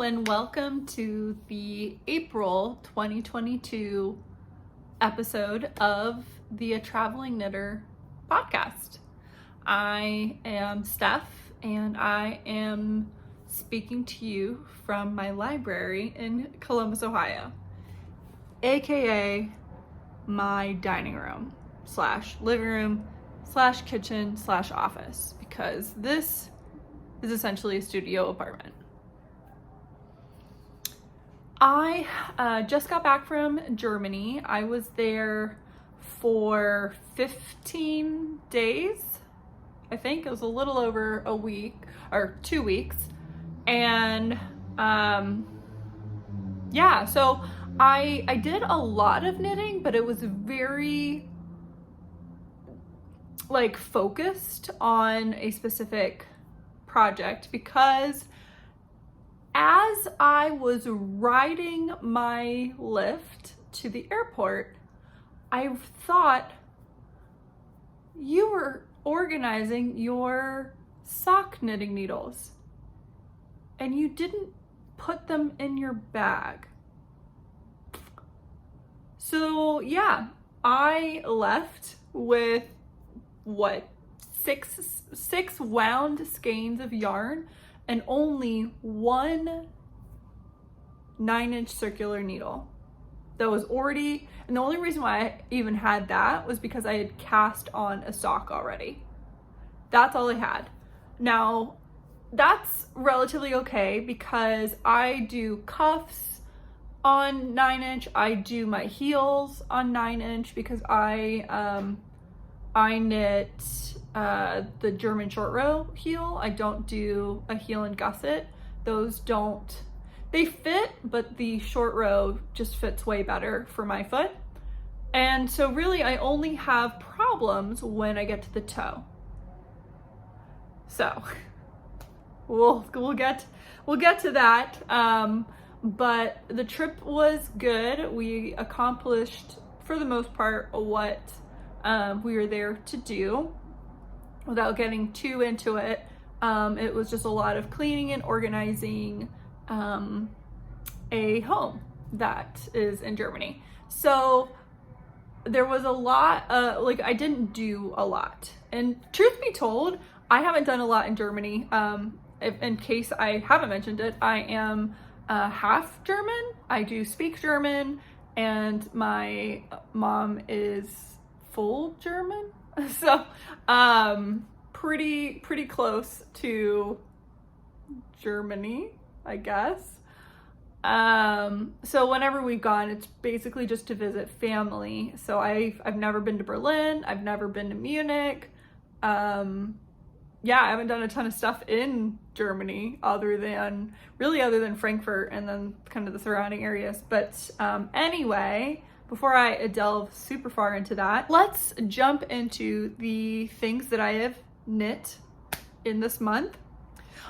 Hello and welcome to the April 2022 episode of the A Traveling Knitter podcast. I am Steph and I am speaking to you from my library in Columbus, Ohio, aka my dining room / living room / kitchen / office, because this is essentially a studio apartment. I just got back from Germany. I was there for 15 days. I think it was a little over a week or 2 weeks. And yeah, so I did a lot of knitting, but it was very focused on a specific project, because as I was riding my Lyft to the airport, I thought, you were organizing your sock knitting needles and you didn't put them in your bag. So yeah, I left with six wound skeins of yarn and only one 9-inch circular needle that was already, and the only reason why I even had that was because I had cast on a sock already. That's all I had. Now, that's relatively okay because I do cuffs on 9-inch. I do my heels on 9-inch because I knit the German short row heel. I don't do a heel and gusset. Those don't, they fit, but the short row just fits way better for my foot. And so really I only have problems when I get to the toe. So we'll get to that. But the trip was good. We accomplished, for the most part, what we were there to do. Without getting too into it, it was just a lot of cleaning and organizing a home that is in Germany. So there was a lot, I didn't do a lot. And truth be told, I haven't done a lot in Germany. In case I haven't mentioned it, I am half German. I do speak German, and my mom is full German. So, pretty close to Germany, I guess. So whenever we've gone, it's basically just to visit family. So I've never been to Berlin. I've never been to Munich. Yeah, I haven't done a ton of stuff in Germany other than Frankfurt and then kind of the surrounding areas. But anyway, before I delve super far into that, let's jump into the things that I have knit in this month.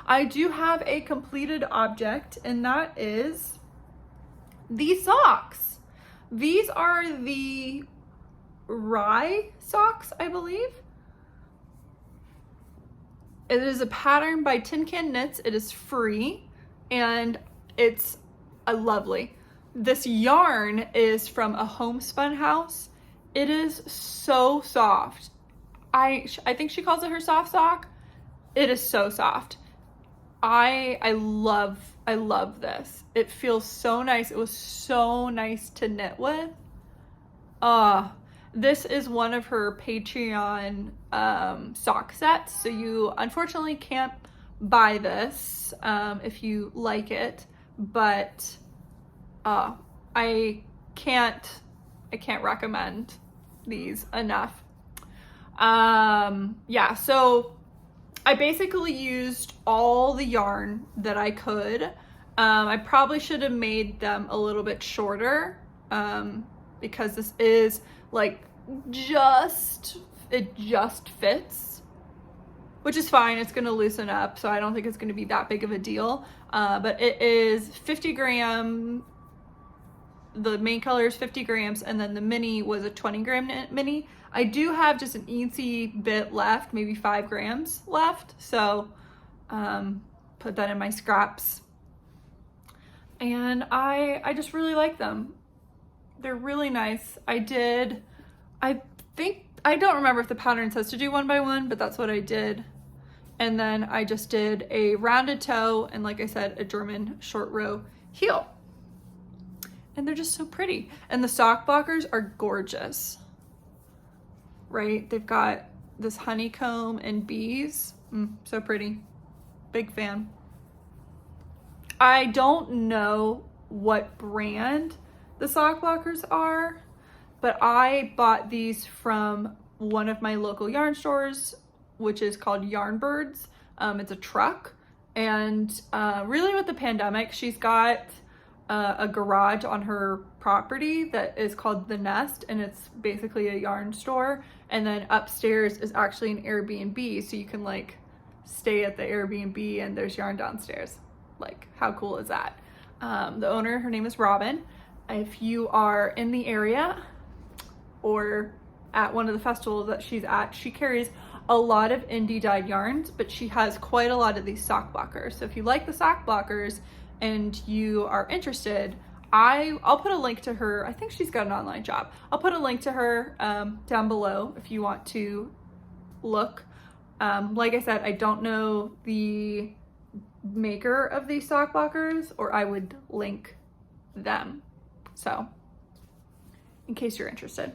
I do have a completed object, and that is these socks. These are the Rye Socks, I believe. It is a pattern by Tin Can Knits. It is free, and it's lovely. This yarn is from a homespun house. It is so soft. I think she calls it her soft sock. It is so soft. I love this. It feels so nice. It was so nice to knit with. This is one of her Patreon sock sets. So you unfortunately can't buy this if you like it, but I can't recommend these enough. Yeah, so I basically used all the yarn that I could. I probably should have made them a little bit shorter because this is it just fits, which is fine. It's going to loosen up, so I don't think it's going to be that big of a deal. But it is 50 gram. The main color is 50 grams, and then the mini was a 20 gram mini. I do have just an eensy bit left, maybe 5 grams left. So put that in my scraps and I just really like them. They're really nice. I think, I don't remember if the pattern says to do 1 by 1, but that's what I did. And then I just did a rounded toe and, like I said, a German short row heel. And they're just so pretty. And the sock blockers are gorgeous, right? They've got this honeycomb and bees. So pretty. Big fan. I don't know what brand the sock blockers are, but I bought these from one of my local yarn stores, which is called Yarnbirds. It's a truck. And really with the pandemic, she's got a garage on her property that is called The Nest, and it's basically a yarn store. And then upstairs is actually an Airbnb, so you can like stay at the Airbnb and there's yarn downstairs. Like, how cool is that? The owner, her name is Robin. If you are in the area or at one of the festivals that she's at, she carries a lot of indie dyed yarns, but she has quite a lot of these sock blockers. So if you like the sock blockers and you are interested, I'll put a link to her. I think she's got an online shop. I'll put a link to her down below if you want to look. Like I said, I don't know the maker of these sock blockers, or I would link them. So in case you're interested,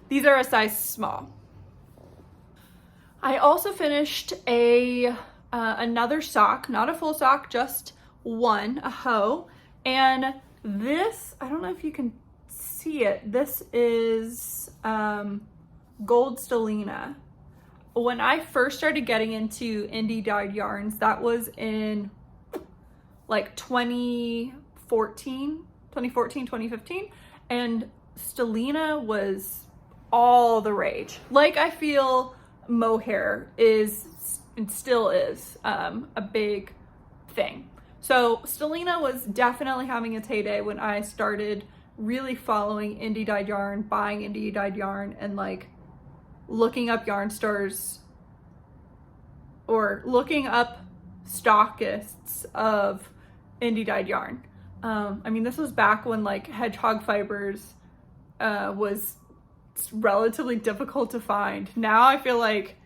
these are a size small. I also finished another sock, not a full sock, just one, a hoe. And this, I don't know if you can see it. This is gold stellina. When I first started getting into indie dyed yarns, that was in like 2015. And stellina was all the rage. Like, I feel mohair is and still is a big thing. So stellina was definitely having its heyday when I started really following indie dyed yarn, buying indie dyed yarn, and like looking up yarn stores or looking up stockists of indie dyed yarn. I mean, this was back when like hedgehog fibers was relatively difficult to find. Now I feel like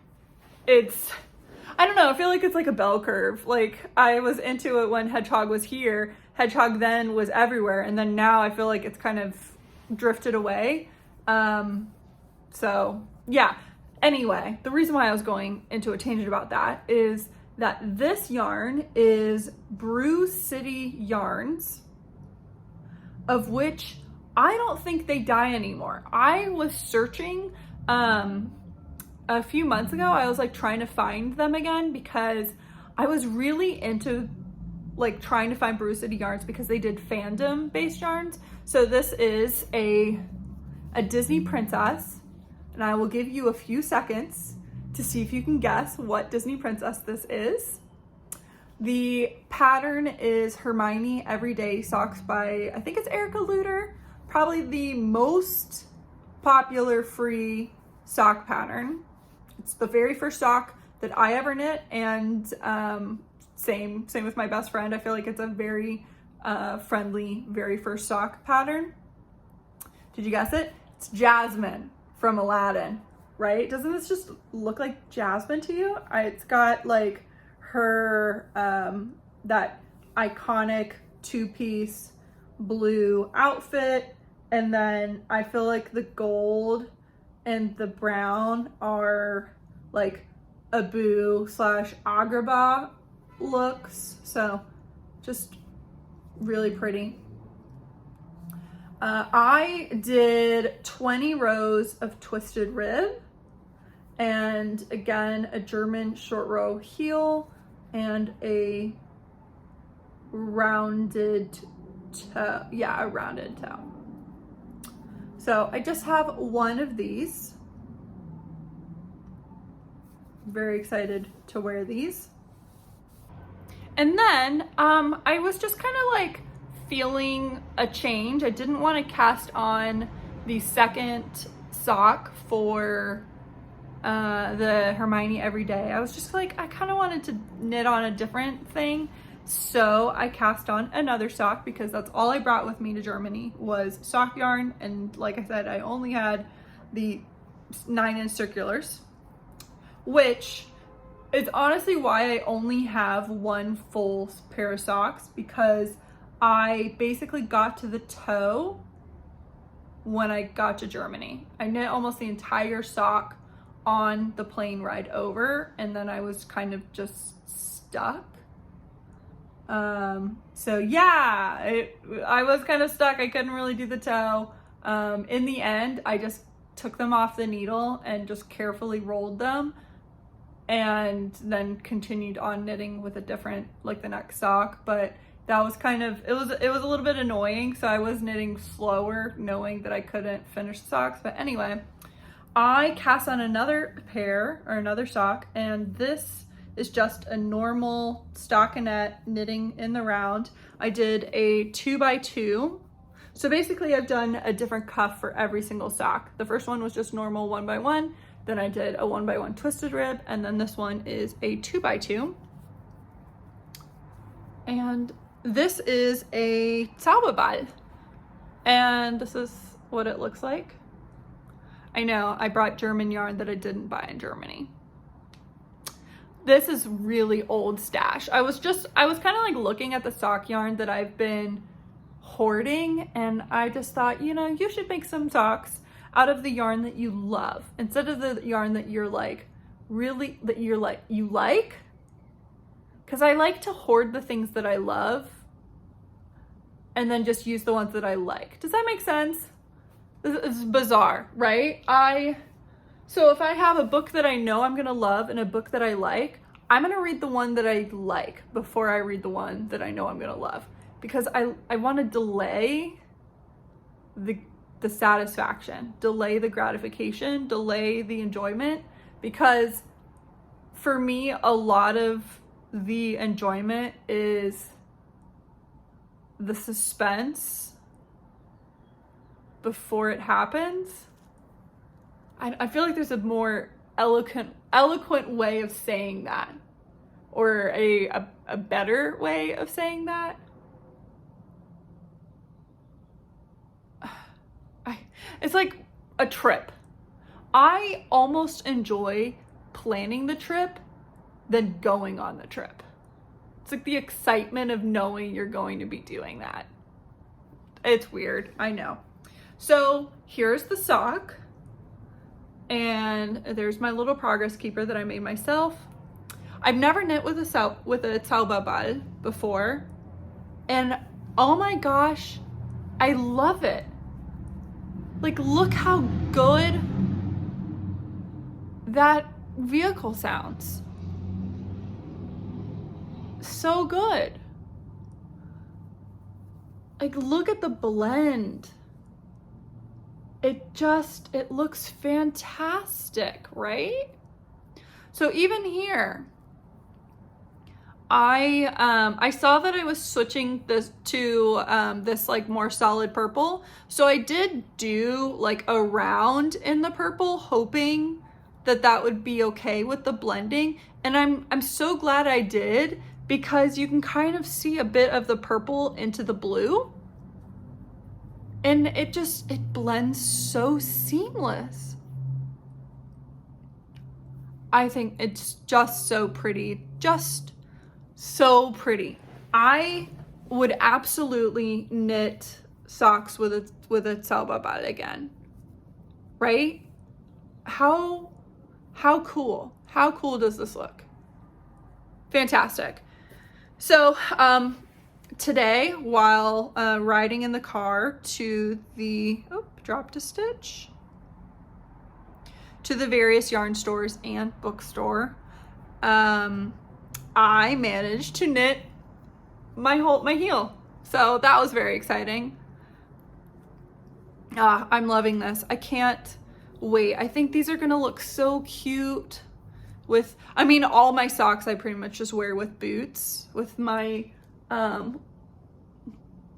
I don't know, I feel like it's like a bell curve. Like, I was into it when hedgehog was here. Hedgehog then was everywhere, and then now I feel like it's kind of drifted away. So yeah. Anyway, the reason why I was going into a tangent about that is that this yarn is Brew City yarns, of which I don't think they dye anymore. I was searching a few months ago. I was like trying to find them again because I was really into like trying to find Brew City yarns because they did fandom based yarns. So this is a Disney princess, and I will give you a few seconds to see if you can guess what Disney princess this is. The pattern is Hermione Everyday Socks by, I think it's Erica Luter, probably the most popular free sock pattern. It's the very first sock that I ever knit, and same with my best friend. I feel like it's a very friendly very first sock pattern. Did you guess it? It's Jasmine from Aladdin, right? Doesn't this just look like Jasmine to you? It's got like her that iconic two-piece blue outfit, and then I feel like the gold and the brown are like Abu / Agrabah looks. So just really pretty. I did 20 rows of twisted rib, and again, a German short row heel and a rounded toe. Yeah, a rounded toe. So I just have one of these. Very excited to wear these. And then I was just kind of like feeling a change. I didn't want to cast on the second sock for the Hermione Everyday. I was just like, I kind of wanted to knit on a different thing. So I cast on another sock because that's all I brought with me to Germany was sock yarn. And like I said, I only had the 9-inch circulars, which is honestly why I only have one full pair of socks, because I basically got to the toe when I got to Germany. I knit almost the entire sock on the plane ride over, and then I was kind of just stuck. So yeah, I was kind of stuck. I couldn't really do the toe. In the end, I just took them off the needle and just carefully rolled them, and then continued on knitting with a different, like the next sock. But that was kind of, it was a little bit annoying. So I was knitting slower knowing that I couldn't finish the socks. But anyway, I cast on another pair or another sock, and this is just a normal stockinette knitting in the round. I did a 2x2. So basically I've done a different cuff for every single sock. The first one was just normal 1x1. Then I did a 1x1 twisted rib, and then this one is a 2x2. And this is a Zauberball. And this is what it looks like. I know I brought German yarn that I didn't buy in Germany. This is really old stash. I was kind of like looking at the sock yarn that I've been hoarding, and I just thought, you know, you should make some socks out of the yarn that you love instead of the yarn that you're like, really, that you're like, you like. Because I like to hoard the things that I love and then just use the ones that I like. Does that make sense? This is bizarre, right? So if I have a book that I know I'm gonna love and a book that I like, I'm gonna read the one that I like before I read the one that I know I'm gonna love. Because I wanna delay the satisfaction, delay the gratification, delay the enjoyment. Because for me, a lot of the enjoyment is the suspense before it happens. I feel like there's a more eloquent way of saying that, or a better way of saying that. It's like a trip. I almost enjoy planning the trip than going on the trip. It's like the excitement of knowing you're going to be doing that. It's weird, I know. So here's the sock. And there's my little progress keeper that I made myself. I've never knit with a Zauberball before. And oh my gosh, I love it. Like, look how good that vehicle sounds. So good. Like, look at the blend. It looks fantastic, right? So even here, I saw that I was switching this to this like more solid purple. So I did do like a round in the purple, hoping that that would be okay with the blending. And I'm so glad I did, because you can kind of see a bit of the purple into the blue. And it blends so seamless. I think it's just so pretty, just so pretty. I would absolutely knit socks with a Zauberball again, right? How cool? How cool does this look? Fantastic. So, today, while riding in the car to the, dropped a stitch, to the various yarn stores and bookstore, I managed to knit my heel. So that was very exciting. I'm loving this. I can't wait. I think these are gonna look so cute with, I mean, all my socks I pretty much just wear with boots, with my, do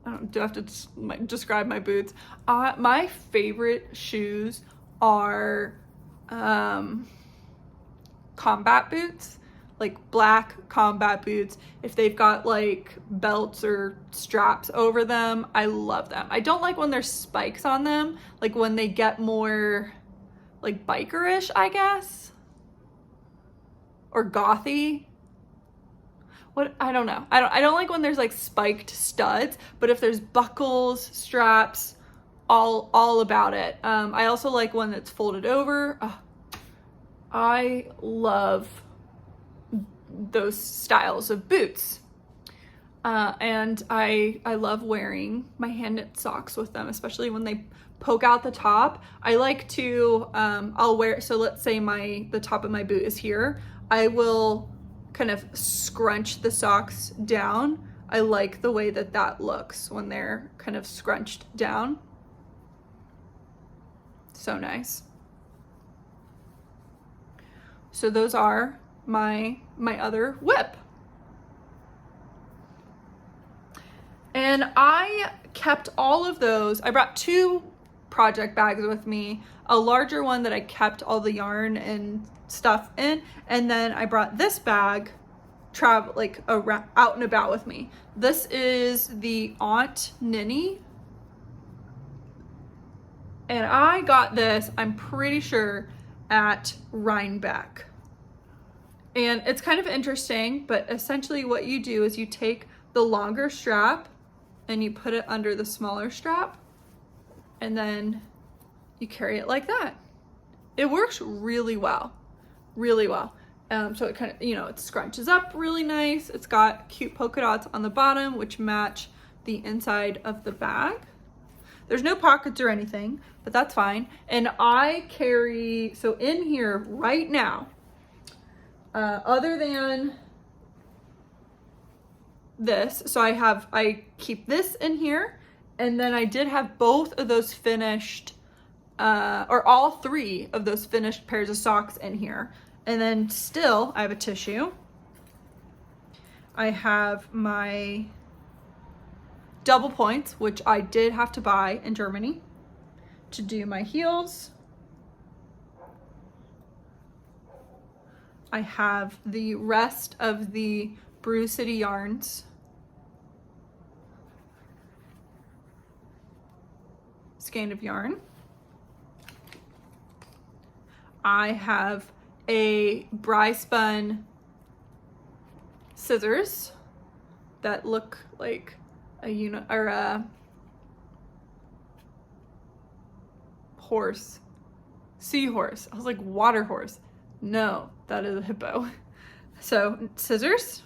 I have to describe my boots? My favorite shoes are combat boots. like black combat boots, if they've got like belts or straps over them, I love them. I don't like when there's spikes on them, like when they get more like bikerish, I guess, or gothy. What, I don't know. I don't like when there's like spiked studs, but if there's buckles, straps, all about it. I also like when it's folded over. I love those styles of boots. And I love wearing my hand knit socks with them, especially when they poke out the top. I like to, I'll wear, so let's say the top of my boot is here. I will kind of scrunch the socks down. I like the way that looks when they're kind of scrunched down. So nice. So those are my other whip. And I kept all of those. I brought 2 project bags with me, a larger one that I kept all the yarn and stuff in, and then I brought this bag like out and about with me. This is the Aunt Ninny, and I got this, I'm pretty sure, at Rhinebeck. And it's kind of interesting, but essentially what you do is you take the longer strap and you put it under the smaller strap, and then you carry it like that. It works really well, really well. So it kind of, you know, it scrunches up really nice. It's got cute polka dots on the bottom, which match the inside of the bag. There's no pockets or anything, but that's fine. And I carry, so in here right now, other than this, so I keep this in here, and then I did have both of those finished, or all 3 of those finished pairs of socks in here. And then still I have a tissue. I have my double points, which I did have to buy in Germany to do my heels. I have the rest of the Brew City yarns. Skein of yarn. I have a Rye spun scissors that look like a horse, seahorse. I was like, water horse. No, that is a hippo. So scissors,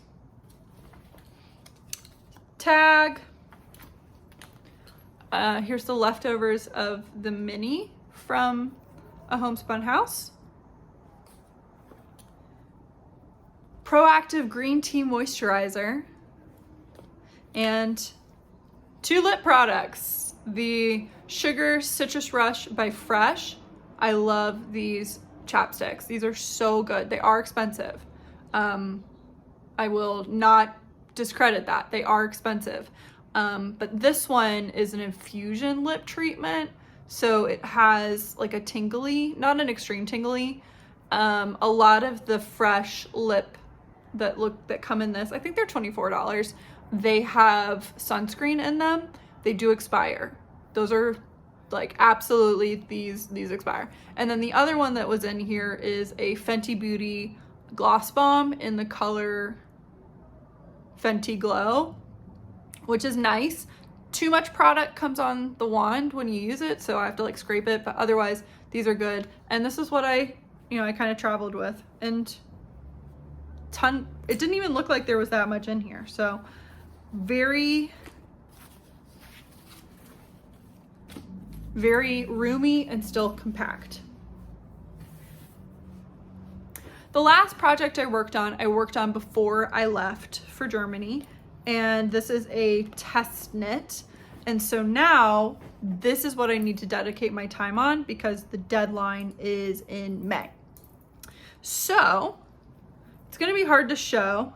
tag. Here's the leftovers of the mini from a homespun house. Proactive green tea moisturizer, and 2 lip products. The Sugar Citrus Rush by Fresh. I love these chapsticks. These are so good. They are expensive. I will not discredit that. They are expensive. But this one is an infusion lip treatment. So it has like a tingly, not an extreme tingly. A lot of the Fresh lip that come in this, I think they're $24. They have sunscreen in them. They do expire. Those are like absolutely, these expire. And then the other one that was in here is a Fenty Beauty gloss bomb in the color Fenty Glow, which is nice. Too much product comes on the wand when you use it, so I have to like scrape it, but otherwise these are good. And this is what I kind of traveled with, and it didn't even look like there was that much in here. So very, very roomy and still compact. The last project I worked on before I left for Germany, and this is a test knit. And so now this is what I need to dedicate my time on because the deadline is in May. So it's gonna be hard to show,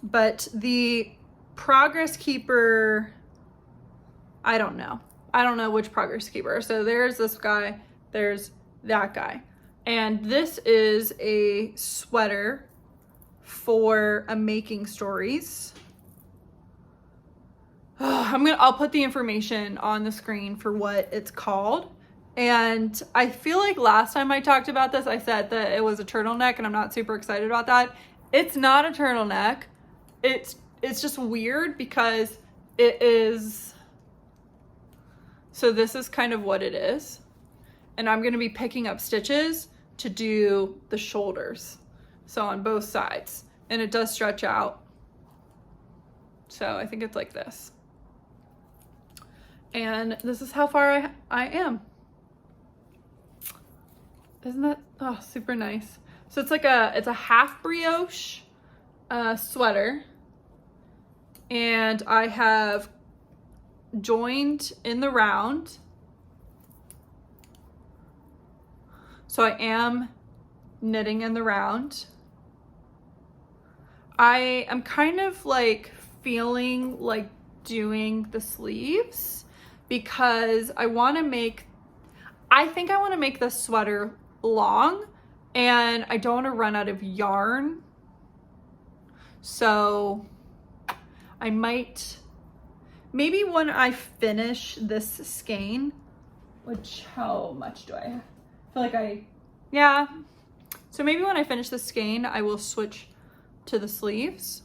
but the progress keeper, I don't know which progress keeper. So there's this guy, there's that guy. And this is a sweater for a making stories. I'll put the information on the screen for what it's called. And I feel like last time I talked about this, I said that it was a turtleneck, and I'm not super excited about that. It's not a turtleneck. It's just weird because it is. So this is kind of what it is. And I'm going to be picking up stitches to do the shoulders. So on both sides. And it does stretch out. So I think it's like this. And this is how far I am. Isn't that super nice? So it's a half brioche sweater, and I have joined in the round. So I am knitting in the round. I am kind of like feeling like doing the sleeves because I think I want to make this sweater long, and I don't want to run out of yarn. So I might, maybe when I finish this skein, which how much do I feel like yeah. So maybe when I finish the skein, I will switch to the sleeves.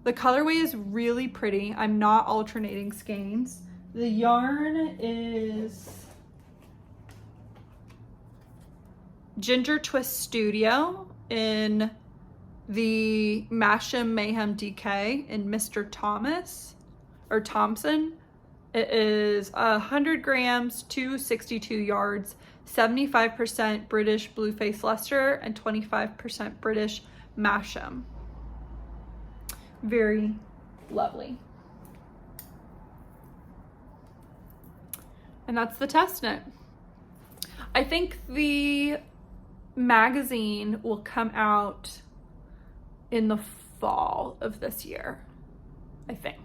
The colorway is really pretty. I'm not alternating skeins. The yarn is Ginger Twist Studio in the Masham Mayhem DK in Mr. Thompson. It is 100 grams, 262 yards, 75% British Blueface Leicester and 25% British Masham. Very lovely. And that's the test knit. I think the magazine will come out in the fall of this year, I think.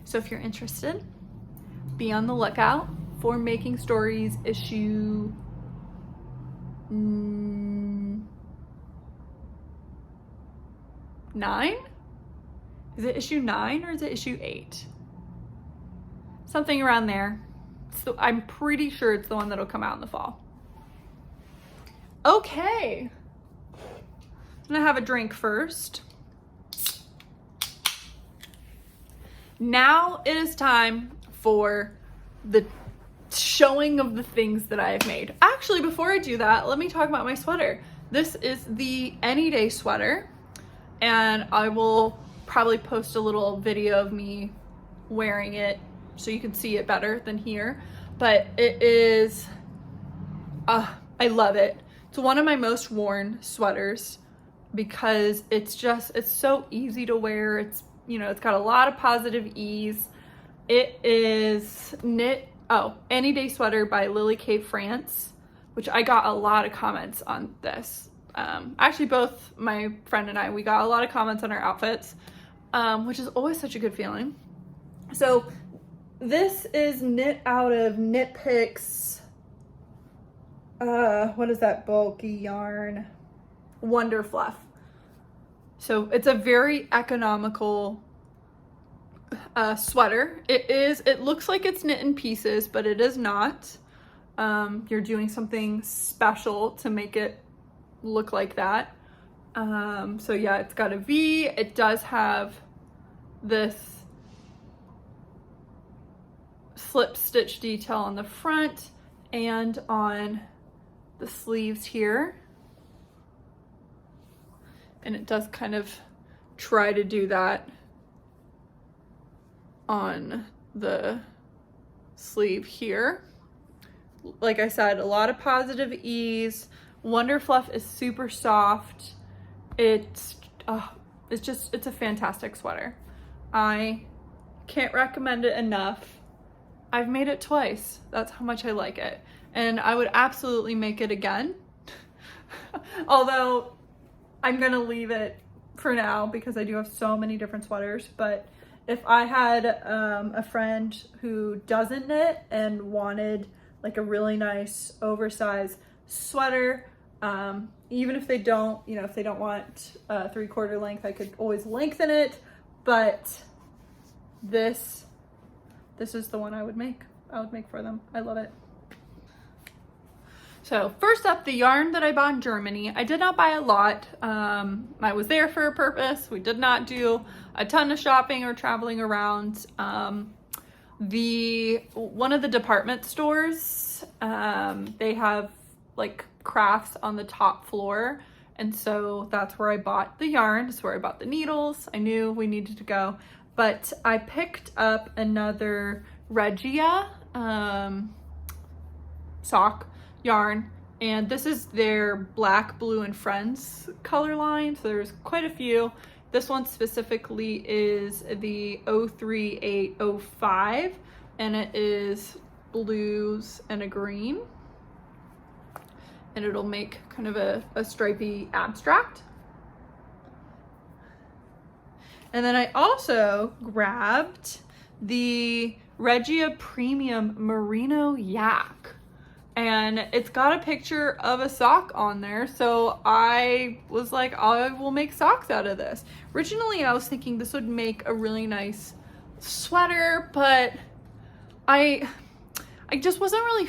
So if you're interested, be on the lookout for Making Stories issue 9? Is it issue 9 or is it issue 8? Something around there. So I'm pretty sure it's the one that'll come out in the fall. Okay. I'm gonna have a drink first. Now it is time for the showing of the things that I have made. Actually, before I do that, let me talk about my sweater. This is the Any Day sweater, and I will probably post a little video of me wearing it so you can see it better than here. But it is, I love it. It's one of my most worn sweaters because it's so easy to wear. It's, it's got a lot of positive ease. It is Any Day Sweater by Lily Kay France, which I got a lot of comments on this. Actually, both my friend and I, we got a lot of comments on our outfits, which is always such a good feeling. So this is knit out of Knit Picks. What is that bulky yarn? Wonder Fluff. So it's a very economical sweater. It looks like it's knit in pieces, but it is not. You're doing something special to make it look like that. So yeah, it's got a V. It does have this slip stitch detail on the front and on the sleeves here. And it does kind of try to do that on the sleeve here. Like I said, a lot of positive ease. Wonder Fluff is super soft. It's a fantastic sweater. I can't recommend it enough. I've made it twice. That's how much I like it. And I would absolutely make it again. Although I'm gonna leave it for now because I do have so many different sweaters. But if I had a friend who doesn't knit and wanted like a really nice oversized sweater. Even if they don't, you know, if they don't want 3/4 length, I could always lengthen it, but this is the one I would make for them. I love it. So first up, the yarn that I bought in Germany. I did not buy a lot. I was there for a purpose. We did not do a ton of shopping or traveling around. One of the department stores, they have like crafts on the top floor. And so that's where I bought the yarn. That's where I bought the needles. I knew we needed to go, but I picked up another Regia sock yarn, and this is their Black, Blue, and Friends color line. So there's quite a few. This one specifically is the 03805, and it is blues and a green, and it'll make kind of a stripy abstract. And then I also grabbed the Regia Premium Merino Yak, and it's got a picture of a sock on there, so I was like, I will make socks out of this. Originally I was thinking this would make a really nice sweater, but I just wasn't really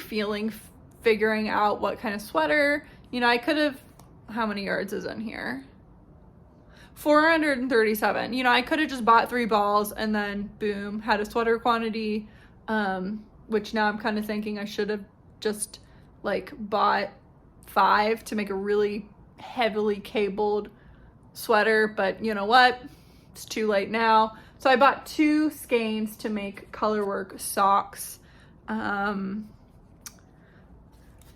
figuring out what kind of sweater. You know, I could have, how many yards is in here? 437. You know, I could have just bought 3 balls and then boom, had a sweater quantity, which now I'm kind of thinking I should have just like bought 5 to make a really heavily cabled sweater, but you know what? It's too late now. So I bought 2 skeins to make colorwork socks.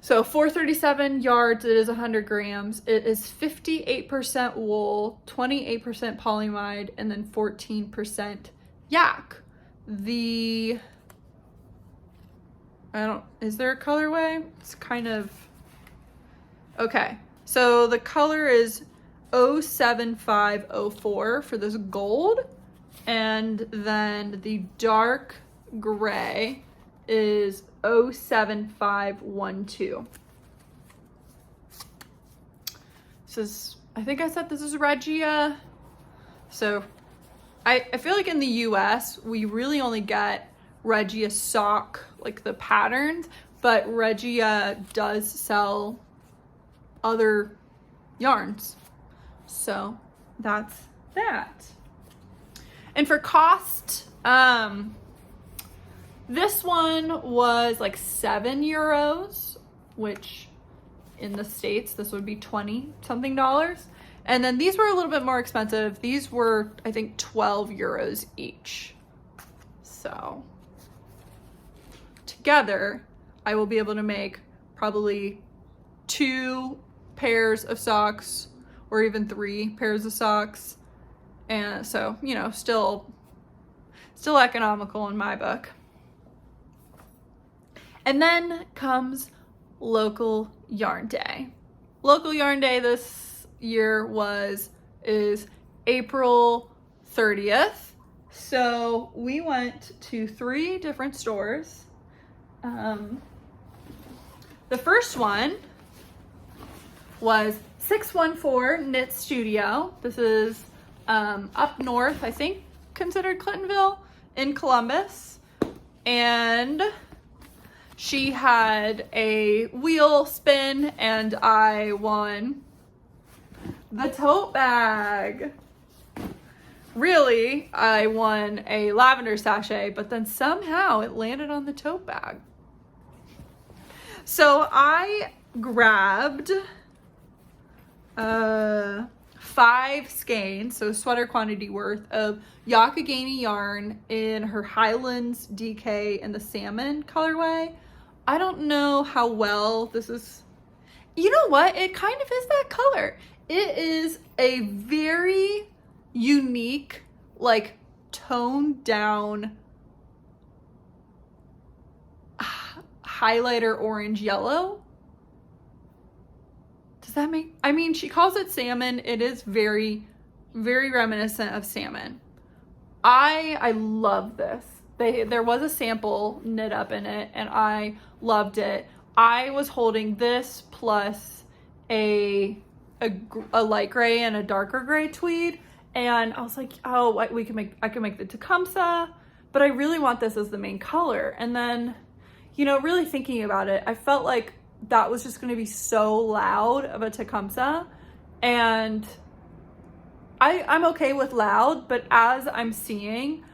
So 437 yards, it is 100 grams. It is 58% wool, 28% polyamide, and then 14% yak. Is there a colorway? It's kind of, okay. So the color is 07504 for this gold, and then the dark gray is 07512. This is, I think I said this is Regia. So I feel like in the US, we really only get Regia sock, like the patterns, but Regia does sell other yarns. So that's that. And for cost, this one was like €7, which in the States, this would be 20 something dollars. And then these were a little bit more expensive. These were, I think, €12 each. So together, I will be able to make probably 2 pairs of socks or even 3 pairs of socks. And so, you know, still economical in my book. And then comes Local Yarn Day. Local Yarn Day this year is April 30th. So we went to 3 different stores. The first one was 614 Knit Studio. This is up north, I think, considered Clintonville in Columbus. And she had a wheel spin and I won the tote bag. Really, I won a lavender sachet, but then somehow it landed on the tote bag. So I grabbed 5 skeins, so sweater quantity worth of Yakagami yarn in her Highlands DK in the salmon colorway. I don't know how well this is. You know what? It kind of is that color. It is a very unique, like toned down highlighter orange yellow. Does that make, I mean, she calls it salmon. It is very, very reminiscent of salmon. I love this. there was a sample knit up in it, and I loved it. I was holding this plus a light gray and a darker gray tweed, and I was like, oh, I can make the Tecumseh, but I really want this as the main color. And then, you know, really thinking about it, I felt like that was just going to be so loud of a Tecumseh, and I'm okay with loud, but as I'm seeing,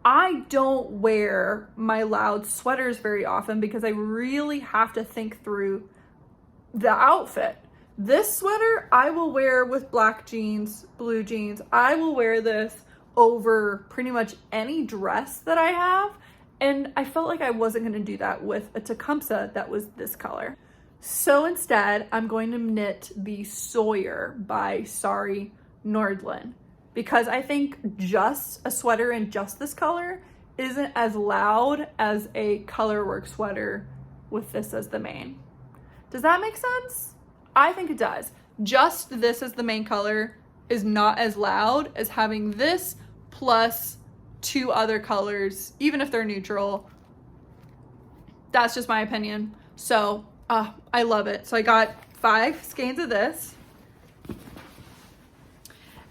I don't wear my loud sweaters very often because I really have to think through the outfit. This sweater I will wear with black jeans, blue jeans. I will wear this over pretty much any dress that I have, and I felt like I wasn't going to do that with a Tecumseh that was this color. So instead, I'm going to knit the Sawyer by Sari Nordlund, because I think just a sweater in just this color isn't as loud as a colorwork sweater with this as the main. Does that make sense? I think it does. Just this as the main color is not as loud as having this plus two other colors, even if they're neutral. That's just my opinion. So I love it. So I got 5 skeins of this.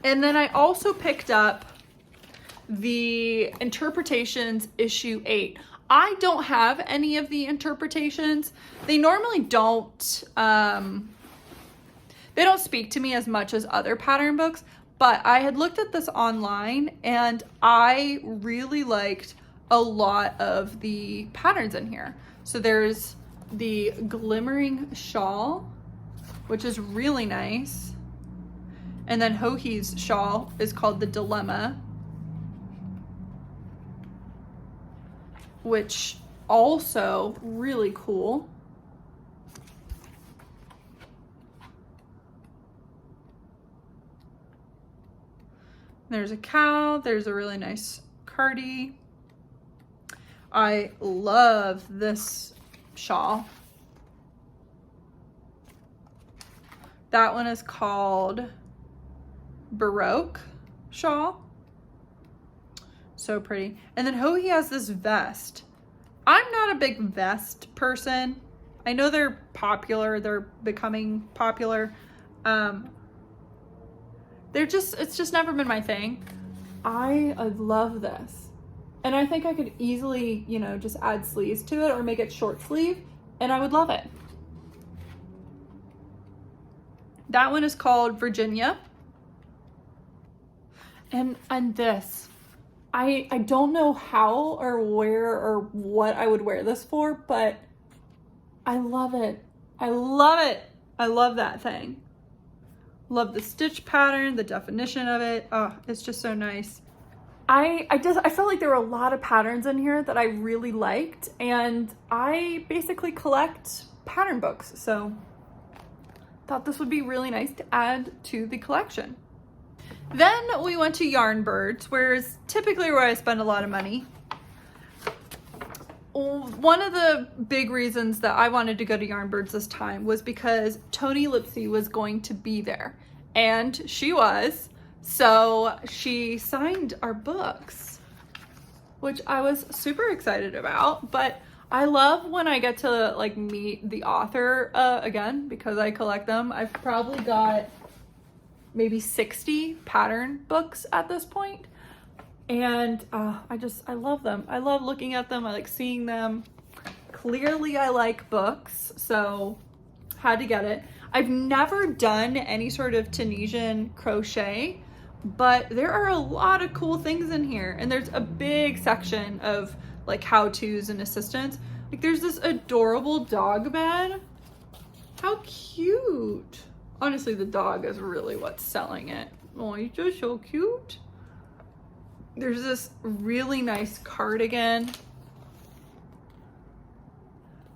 And then I also picked up the Interpretations issue 8. I don't have any of the interpretations. They normally don't, they don't speak to me as much as other pattern books, but I had looked at this online and I really liked a lot of the patterns in here. So there's the Glimmering Shawl, which is really nice. And then Hohi's shawl is called the Dilemma, which also really cool. There's a cow, there's a really nice cardi. I love this shawl. That one is called Baroque shawl. So pretty. And then Hohi has this vest. I'm not a big vest person. I know they're popular, they're becoming popular. It's just never been my thing. I love this. And I think I could easily, you know, just add sleeves to it or make it short sleeve, and I would love it. That one is called Virginia. And this, I don't know how or where or what I would wear this for, but I love it. I love it. I love that thing. Love the stitch pattern, the definition of it. Oh, it's just so nice. I felt like there were a lot of patterns in here that I really liked, and I basically collect pattern books, so thought this would be really nice to add to the collection. Then we went to Yarnbird, where is typically where I spend a lot of money. One of the big reasons that I wanted to go to Yarnbirds this time was because Toni Lipsey was going to be there, and she was. So she signed our books, which I was super excited about. But I love when I get to like meet the author again, because I collect them. I've probably got maybe 60 pattern books at this point. And I love them. I love looking at them. I like seeing them. Clearly I like books, so had to get it. I've never done any sort of Tunisian crochet, but there are a lot of cool things in here. And there's a big section of like how-tos and assistance. Like there's this adorable dog bed. How cute. Honestly, the dog is really what's selling it. Oh, he's just so cute. There's this really nice cardigan.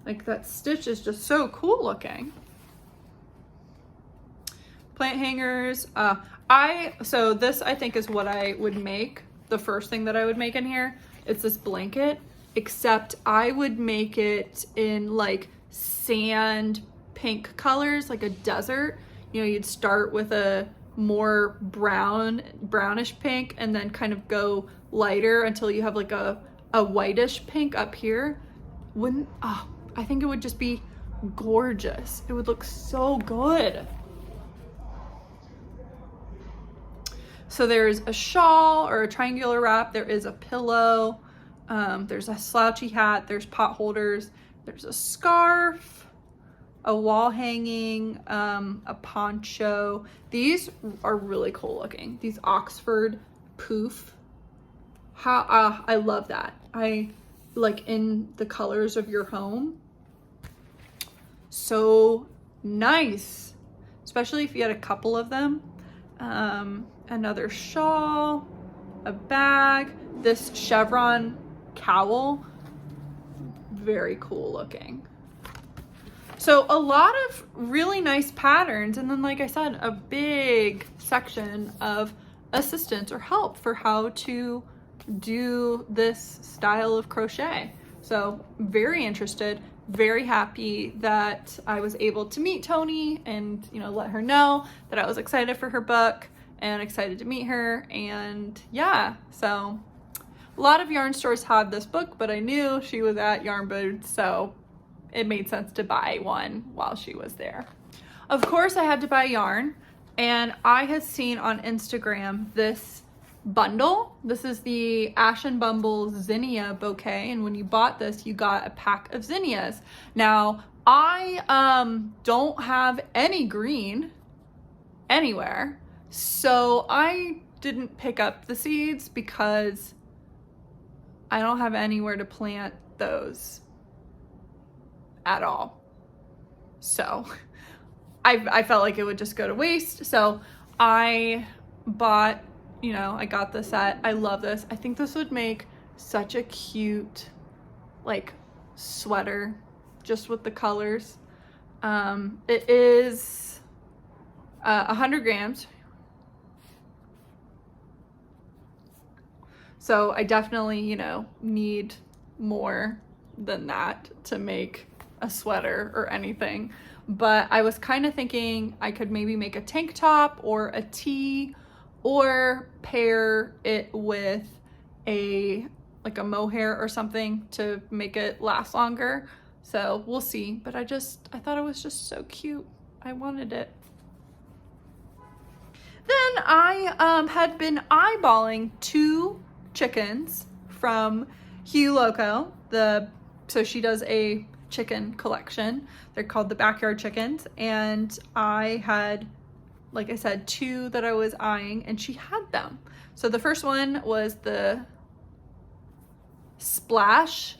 Like that stitch is just so cool looking. Plant hangers. So this I think is what I would make. The first thing that I would make in here. It's this blanket, except I would make it in like sand pink colors, like a desert. You know, you'd start with a more brownish pink and then kind of go lighter until you have like a a whitish pink up here, wouldn't, oh, I think it would just be gorgeous. It would look so good. So there's a shawl or a triangular wrap. There is a pillow. There's a slouchy hat. There's pot holders. There's a scarf, a wall hanging, a poncho. These are really cool looking. These Oxford poof. I love that. I like in the colors of your home. So nice, especially if you had a couple of them. Another shawl, a bag, this chevron cowl, very cool looking. So a lot of really nice patterns, and then like I said, a big section of assistance or help for how to do this style of crochet. So very interested, very happy that I was able to meet Tony and, you know, let her know that I was excited for her book and excited to meet her. And yeah, so a lot of yarn stores have this book, but I knew she was at Yarnbird, so it made sense to buy one while she was there. Of course, I had to buy yarn, and I had seen on Instagram this bundle. This is the Ashen Bumble zinnia bouquet, and when you bought this, you got a pack of zinnias. Now, I don't have any green anywhere, so I didn't pick up the seeds because I don't have anywhere to plant those at all. So I felt like it would just go to waste. So I bought, you know, I got the set. I love this. I think this would make such a cute, like, sweater just with the colors. It is 100 grams. So I definitely, you know, need more than that to make a sweater or anything. But I was kind of thinking I could maybe make a tank top or a tee, or pair it with a mohair or something to make it last longer. So we'll see. But I thought it was just so cute. I wanted it. Then I had been eyeballing 2 chickens from Hue Loco. So she does a chicken collection. They're called the Backyard Chickens, and I had, like I said, 2 that I was eyeing, and she had them. So the first one was the Splash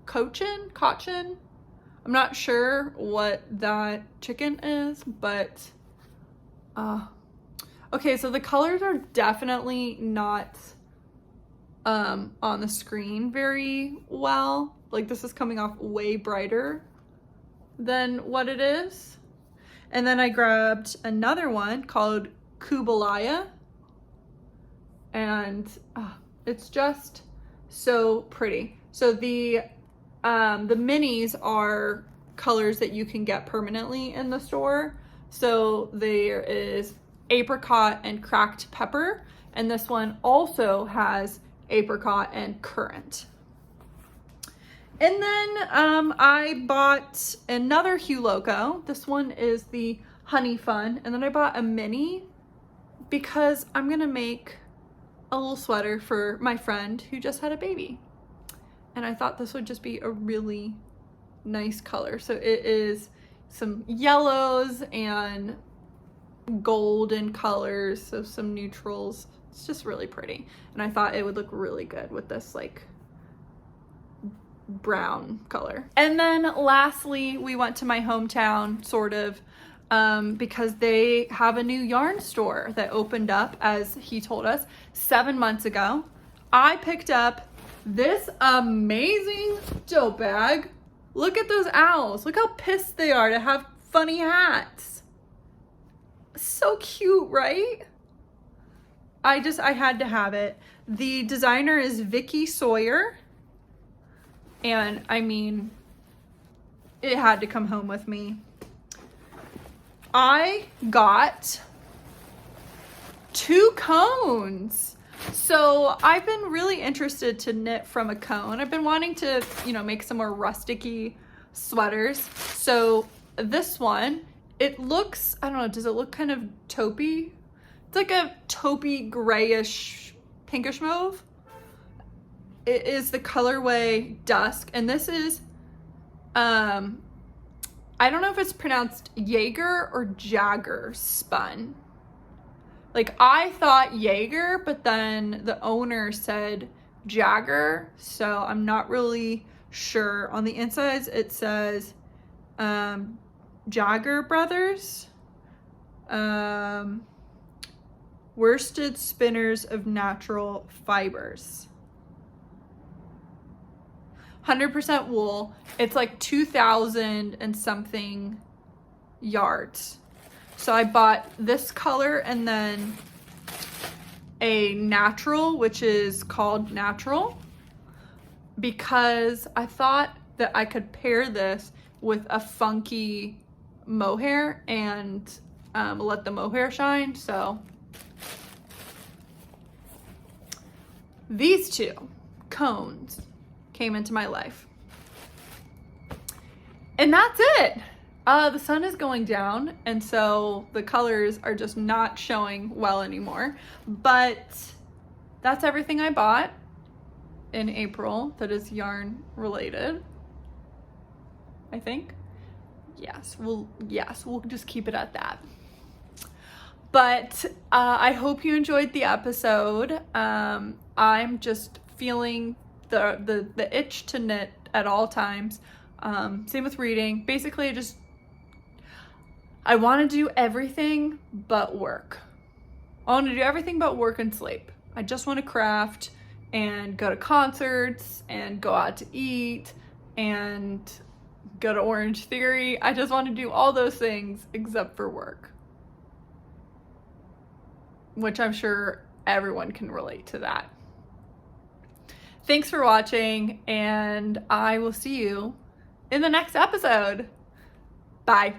Cochin. I'm not sure what that chicken is, but okay, so the colors are definitely not on the screen very well. Like, this is coming off way brighter than what it is. And then I grabbed another one called Kubalaya, and it's just so pretty. So the minis are colors that you can get permanently in the store. So there is apricot and cracked pepper, and this one also has apricot and currant. And then I bought another Hue Loco. This one is the Honey Fun. And then I bought a mini because I'm gonna make a little sweater for my friend who just had a baby. And I thought this would just be a really nice color. So it is some yellows and golden colors, so some neutrals. It's just really pretty. And I thought it would look really good with this like brown color. And then lastly, we went to my hometown, sort of, because they have a new yarn store that opened up, as he told us, 7 months ago. I picked up this amazing tote bag. Look at those owls. Look how pissed they are to have funny hats. So cute, right? I had to have it. The designer is Vicky Sawyer. And I mean, it had to come home with me. I got 2 cones. So So I've been really interested to knit from a cone. I've been wanting to, make some more rusticy sweaters. So this one, it looks, I don't know, does it look kind of taupey? It's like a taupey grayish pinkish mauve. It is the colorway Dusk, and this is, I don't know if it's pronounced Jaeger or Jagger spun. Like, I thought Jaeger, but then the owner said Jagger, so I'm not really sure. On the insides, it says Jagger Brothers, worsted spinners of natural fibers. 100% wool. It's like 2,000 and something yards. So I bought this color and then a natural, which is called Natural, because I thought that I could pair this with a funky mohair and let the mohair shine. So these two cones came into my life. And that's it. The sun is going down, and so the colors are just not showing well anymore. But that's everything I bought in April that is yarn related, I think. Yes, we'll just keep it at that. But I hope you enjoyed the episode. I'm just feeling the itch to knit at all times. Same with reading. Basically, I want to do everything but work. I want to do everything but work and sleep. I just want to craft and go to concerts and go out to eat and go to Orange Theory. I just want to do all those things except for work, which I'm sure everyone can relate to that. Thanks for watching, and I will see you in the next episode. Bye.